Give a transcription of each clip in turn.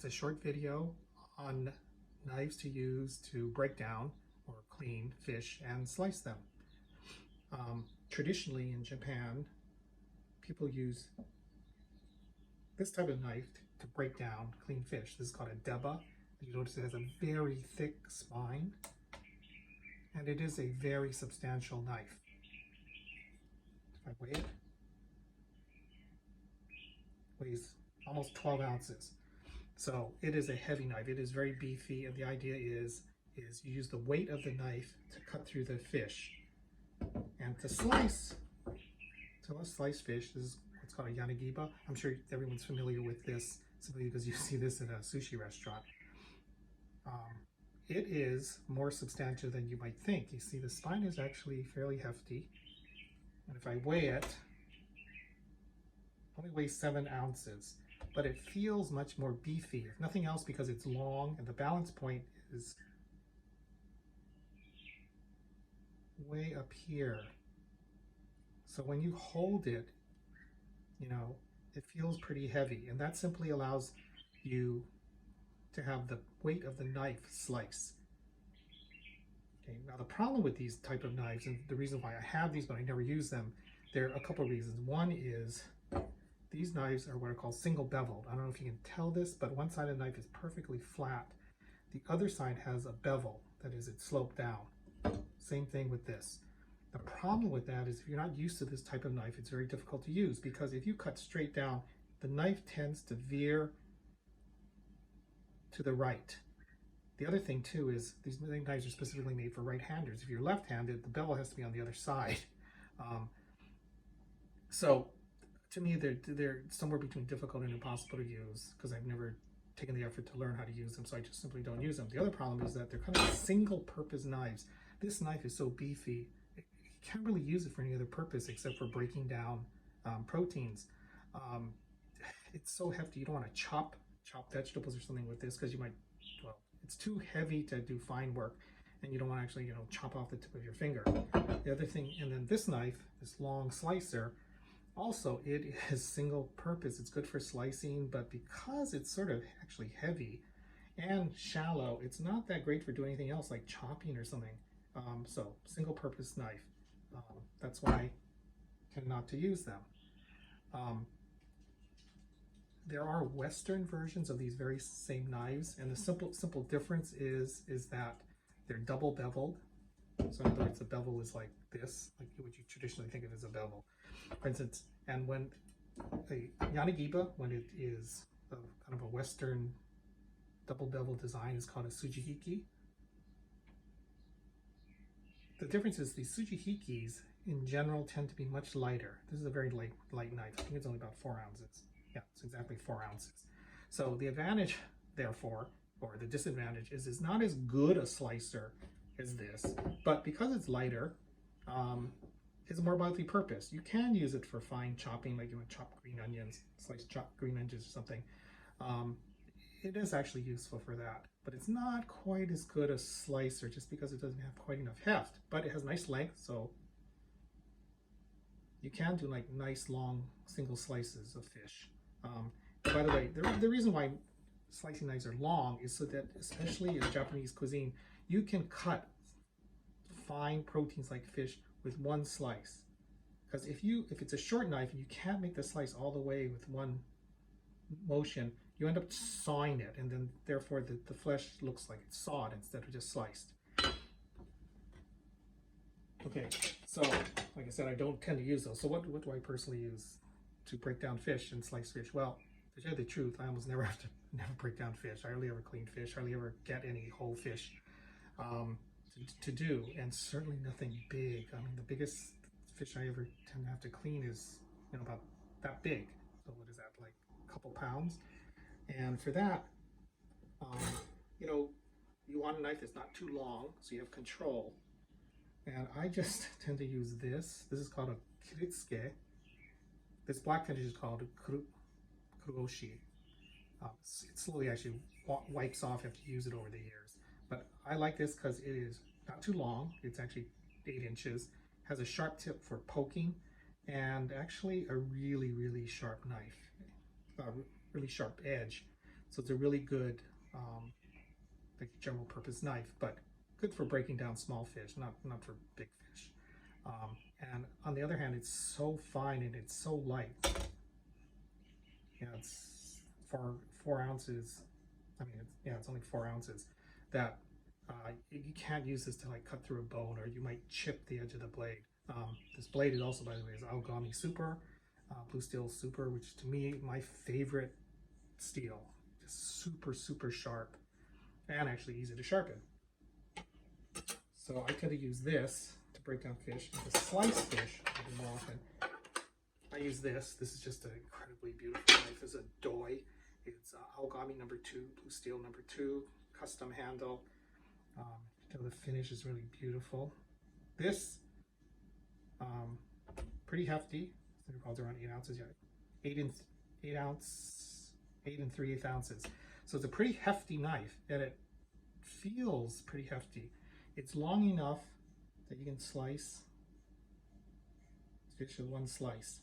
just a short video on knives to use to break down or clean fish and slice them. Traditionally in Japan, people use this type of knife to break down clean fish. This is called a deba. You notice it has a very thick spine, and it is a very substantial knife. If I weigh it, weighs almost 12 ounces. So it is a heavy knife. It is very beefy, and the idea is you use the weight of the knife to cut through the fish. And to slice fish, this is what's called a yanagiba. I'm sure everyone's familiar with this simply because you see this in a sushi restaurant. It is more substantial than you might think. You see, the spine is actually fairly hefty. And if I weigh it, only weighs 7 ounces, but it feels much more beefy, if nothing else because it's long and the balance point is way up here. So when you hold it, it feels pretty heavy, and that simply allows you to have the weight of the knife slice. Okay, now the problem with these type of knives, and the reason why I have these but I never use them, there are a couple of reasons. One is these knives are what are called single beveled. I don't know if you can tell this, but one side of the knife is perfectly flat. The other side has a bevel, that is, it's sloped down. Same thing with this. The problem with that is if you're not used to this type of knife, it's very difficult to use, because if you cut straight down, the knife tends to veer to the right. The other thing too is these knives are specifically made for right-handers. If you're left-handed, the bevel has to be on the other side. So to me, they're somewhere between difficult and impossible to use, because I've never taken the effort to learn how to use them, so I just simply don't use them. The other problem is that they're kind of single-purpose knives. This knife is so beefy, you can't really use it for any other purpose except for breaking down proteins. It's so hefty, you don't want to chop vegetables or something with this, because you might, well, it's too heavy to do fine work, and you don't want to actually, chop off the tip of your finger. The other thing, and then this knife, this long slicer, also, it is single purpose. It's good for slicing, but because it's sort of actually heavy and shallow, it's not that great for doing anything else like chopping or something. So single purpose knife. That's why I tend not to use them. There are Western versions of these very same knives, and the simple difference is that they're double beveled. So in other words, the bevel is like this, like what you traditionally think of as a bevel. For instance, and when a yanagiba, when it is kind of a Western double bevel design, is called a tsujihiki. The difference is these tsujihikis in general tend to be much lighter. This is a very light knife. I think it's only about 4 ounces. Yeah, it's exactly 4 ounces. So the advantage, therefore, or the disadvantage, is it's not as good a slicer as this, but because it's lighter, it's more multi-purpose. You can use it for fine chopping, like you would chop green onions, chopped green onions or something. It is actually useful for that, but it's not quite as good a slicer just because it doesn't have quite enough heft, but it has nice length, so you can do like nice long single slices of fish. By the way, the reason why slicing knives are long is so that, especially in Japanese cuisine, you can cut fine proteins like fish with one slice. Because if it's a short knife and you can't make the slice all the way with one motion, you end up sawing it, and then therefore the flesh looks like it's sawed instead of just sliced. Okay, so like I said, I don't tend to use those. So what do I personally use to break down fish and slice fish? Well, to tell you the truth, I almost never never break down fish. I hardly ever clean fish. I hardly ever get any whole fish to do, and certainly nothing big. I mean, the biggest fish I ever tend to have to clean is about that big. So what is that, like a couple pounds? And for that, you want a knife that's not too long, so you have control. And I just tend to use this. This is called a kiritsuke. This black finish is called kuroshi. It slowly actually wipes off after you use it over the years. But I like this because it is not too long. It's actually 8 inches. Has a sharp tip for poking, and actually a really sharp knife, really sharp edge. So it's a really good like general purpose knife, but good for breaking down small fish, not for big fish. And on the other hand, it's so fine and it's so light. Yeah, it's 4 ounces. I mean, it's only 4 ounces. That you can't use this to like cut through a bone, or you might chip the edge of the blade. This blade is also, by the way, is Aogami Super, Blue Steel Super, which to me my favorite steel. Just super sharp, and actually easy to sharpen. So I could have used this to break down fish, to slice fish more often. I use this. This is just an incredibly beautiful knife. It's a Doi. It's Aogami number 2, Blue Steel number 2, custom handle. The finish is really beautiful. This, pretty hefty. I think it's around 8 ounces. Yeah, 8 and 3/8 ounces. So it's a pretty hefty knife, and it feels pretty hefty. It's long enough that you can slice fish with one slice.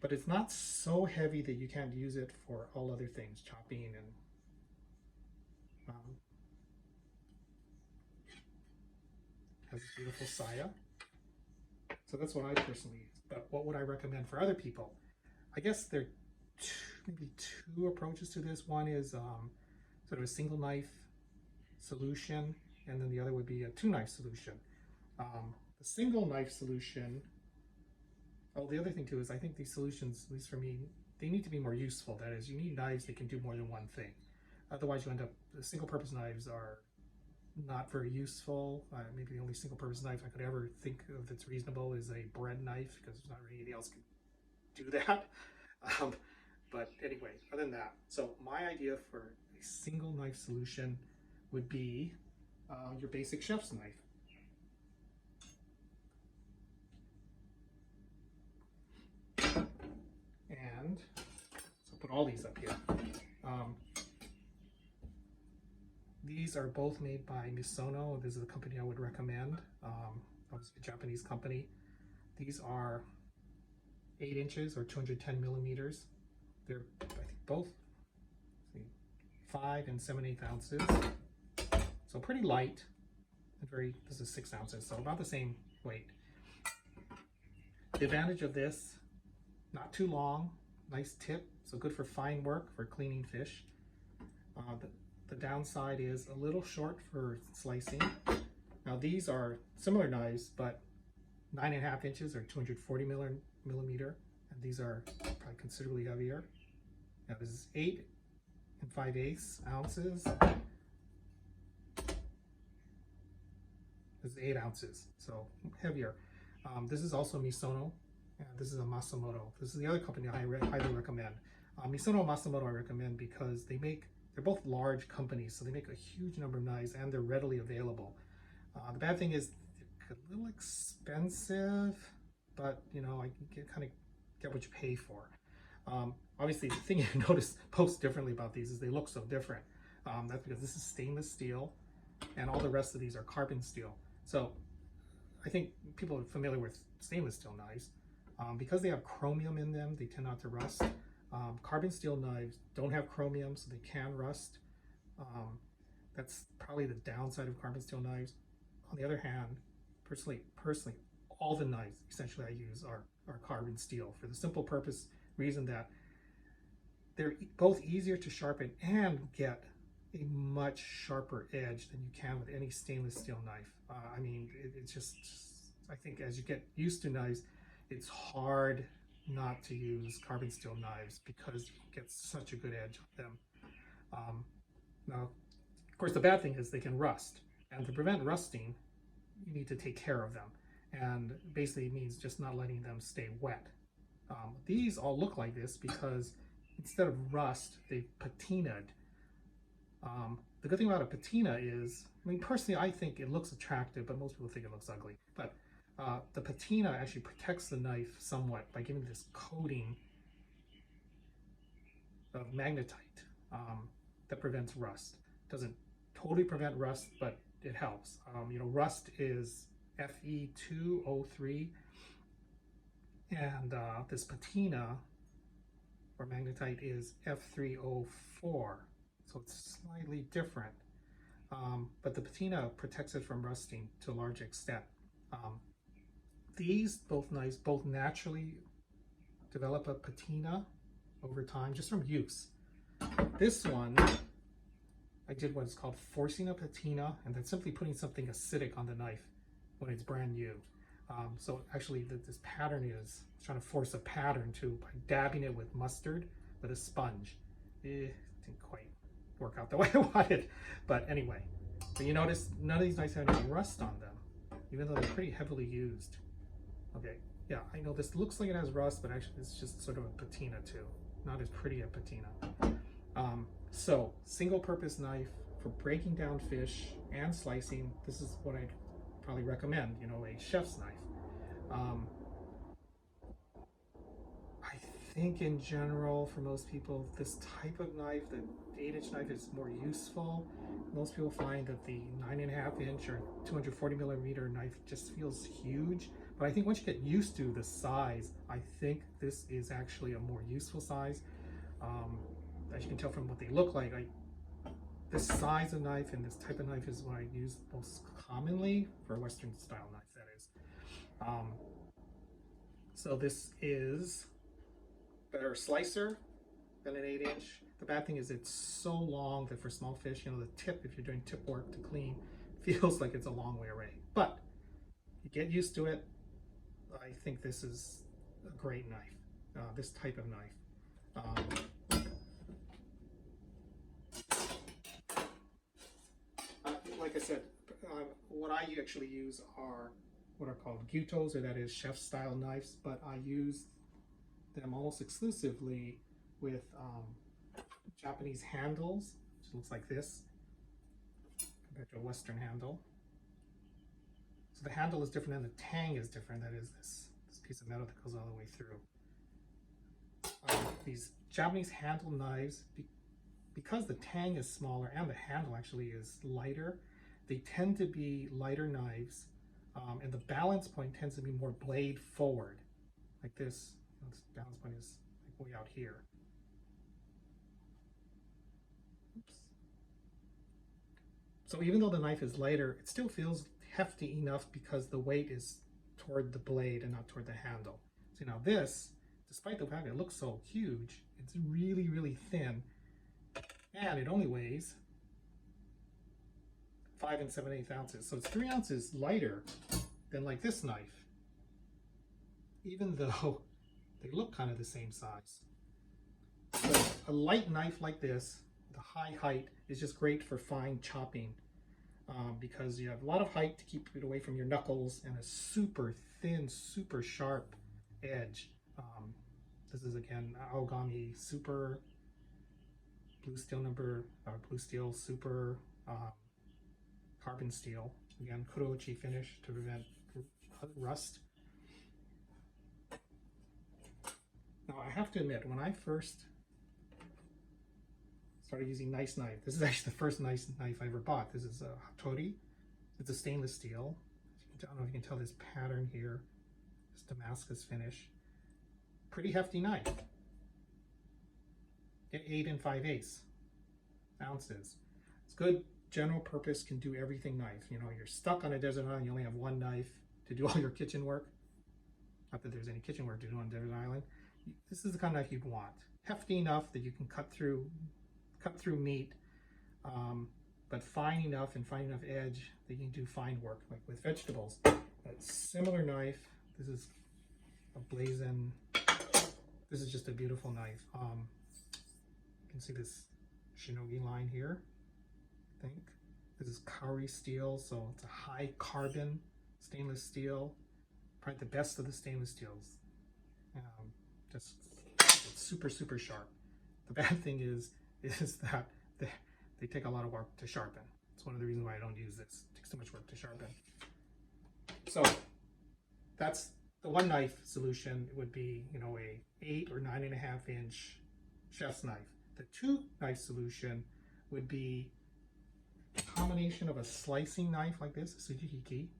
But it's not so heavy that you can't use it for all other things, chopping and has a beautiful saya. So that's what I personally use. But what would I recommend for other people? I guess there are maybe two approaches to this. One is sort of a single knife solution, and then the other would be a 2-knife solution. The single knife solution, the other thing too is I think these solutions, at least for me, they need to be more useful. That is, you need knives that can do more than one thing. Otherwise you end up, the single purpose knives are not very useful. Maybe the only single purpose knife I could ever think of that's reasonable is a bread knife, because there's not really anything else can do that. But anyway, other than that, so my idea for a single knife solution would be your basic chef's knife. And so put all these up here. These are both made by Misono. This is a company I would recommend. Obviously a Japanese company. These are 8 inches or 210 millimeters. They're, I think, both 5 and 7/8 ounces. So pretty light. And this is 6 ounces, so about the same weight. The advantage of this, not too long, nice tip, so good for fine work, for cleaning fish. The downside is a little short for slicing. Now these are similar knives, but 9.5 inches or 240 millimeter, and these are probably considerably heavier. Now this is 8 and 5/8 ounces. This is 8 ounces, so heavier. This is also Misono, and this is a Masamoto. This is the other company I highly recommend. Misono and Masamoto I recommend because they're both large companies, so they make a huge number of knives and they're readily available. The bad thing is they're a little expensive, but you know, I kind of get what you pay for. Obviously, the thing you notice most differently about these is they look so different. That's because this is stainless steel, and all the rest of these are carbon steel. So I think people are familiar with stainless steel knives. Because they have chromium in them, they tend not to rust. Carbon steel knives don't have chromium, so they can rust. That's probably the downside of carbon steel knives. On the other hand, personally, all the knives essentially I use are carbon steel for the simple reason that they're both easier to sharpen and get a much sharper edge than you can with any stainless steel knife. I mean, it's just, I think as you get used to knives, it's hard not to use carbon steel knives because you get such a good edge on them. Now, of course, the bad thing is they can rust, and to prevent rusting, you need to take care of them, and basically it means just not letting them stay wet. These all look like this because instead of rust, they've patinaed. The good thing about a patina is, I mean, personally, I think it looks attractive, but most people think it looks ugly. But the patina actually protects the knife somewhat by giving this coating of magnetite that prevents rust. Doesn't totally prevent rust, but it helps. You know, rust is Fe2O3, and this patina or magnetite is F304. So it's slightly different. But the patina protects it from rusting to a large extent. These both knives both naturally develop a patina over time just from use. This one, I did what is called forcing a patina, and then simply putting something acidic on the knife when it's brand new. So actually this pattern is trying to force a pattern too by dabbing it with mustard with a sponge. It didn't quite work out the way I wanted, but anyway. But you notice none of these knives have any rust on them, even though they're pretty heavily used. Okay, yeah, I know this looks like it has rust, but actually it's just sort of a patina too. Not as pretty a patina. So single-purpose knife for breaking down fish and slicing. This is what I'd probably recommend, you know, a chef's knife. I think in general, for most people, this type of knife, the 8-inch knife, is more useful. Most people find that the 9.5-inch or 240mm knife just feels huge. But I think once you get used to the size, I think this is actually a more useful size. As you can tell from what they look like, this size of knife and this type of knife is what I use most commonly for a Western style knife, that is. So this is better slicer than an 8-inch. The bad thing is it's so long that for small fish, you know, the tip, if you're doing tip work to clean, feels like it's a long way away. But you get used to it. I think this is a great knife, this type of knife. Like I said, what I actually use are what are called gyutos, or that is chef style knives, but I use them almost exclusively with Japanese handles, which looks like this compared to a Western handle. So the handle is different and the tang is different. That is this piece of metal that goes all the way through. These Japanese handle knives, because the tang is smaller and the handle actually is lighter, they tend to be lighter knives, and the balance point tends to be more blade forward, like this. This balance point is like way out here. Oops. So even though the knife is lighter, it still feels hefty enough because the weight is toward the blade and not toward the handle. So now this, despite the fact it looks so huge, it's really, really thin, and it only weighs 5 7/8 ounces. So it's 3 ounces lighter than like this knife, even though they look kind of the same size. So a light knife like this, the high height, is just great for fine chopping, because you have a lot of height to keep it away from your knuckles and a super thin, super sharp edge. This is again Aogami Super Blue Steel Super carbon steel. Again, kuroichi finish to prevent rust. Now I have to admit, when I first started using nice knife, this is actually the first nice knife I ever bought. This is a Hattori. It's a stainless steel. I don't know if you can tell this pattern here, this Damascus finish. Pretty hefty knife. Get 8 5/8 ounces. It's good general purpose, can do everything knife. You know, you're stuck on a desert island, you only have one knife to do all your kitchen work. Not that there's any kitchen work to do on a desert island. This is the kind of knife you'd want. Hefty enough that you can cut through meat, but fine enough and fine enough edge that you can do fine work, like with vegetables. A similar knife, this is a Blazin. This is just a beautiful knife. You can see this Shinogi line here, I think. This is Kauri steel, so it's a high carbon stainless steel. Probably the best of the stainless steels. Just super, super sharp. The bad thing is that they take a lot of work to sharpen. It's one of the reasons why I don't use this. It takes too much work to sharpen. So that's the one knife solution. It would be, you know, a 8 or 9.5 inch chef's knife. The 2 knife solution would be a combination of a slicing knife like this, a Tsujihiki.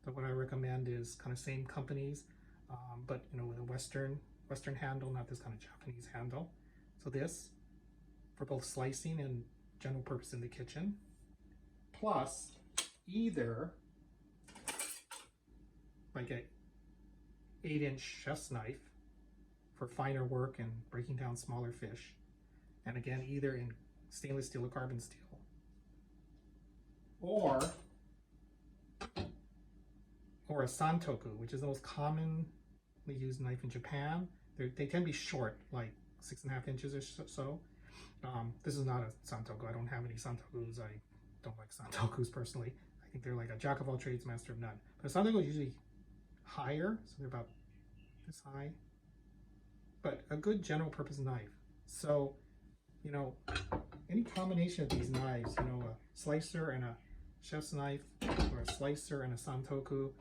But what I recommend is kind of same companies, but you know, with a Western Western handle, not this kind of Japanese handle. So this for both slicing and general purpose in the kitchen. Plus either like a 8-inch chef's knife for finer work and breaking down smaller fish. And again, either in stainless steel or carbon steel. Or a santoku, which is the most commonly used knife in Japan. They tend to be short, like 6.5 inches or so. This is not a santoku. I don't have any santokus. I don't like santokus personally. I think they're like a jack of all trades, master of none. But a santoku is usually higher, so they're about this high. But a good general purpose knife. So, you know, any combination of these knives, you know, a slicer and a chef's knife, or a slicer and a santoku,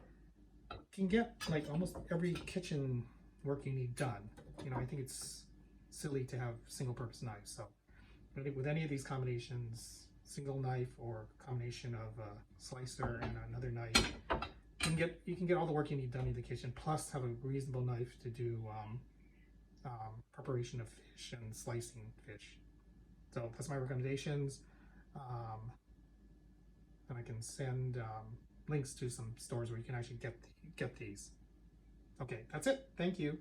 can get like almost every kitchen work you need done. You know, I think it's silly to have single purpose knives. So with any of these combinations, single knife or combination of a slicer and another knife, you can get all the work you need done in the kitchen, plus have a reasonable knife to do preparation of fish and slicing fish. So that's my recommendations. And I can send links to some stores where you can actually get these. Okay, that's it. Thank you.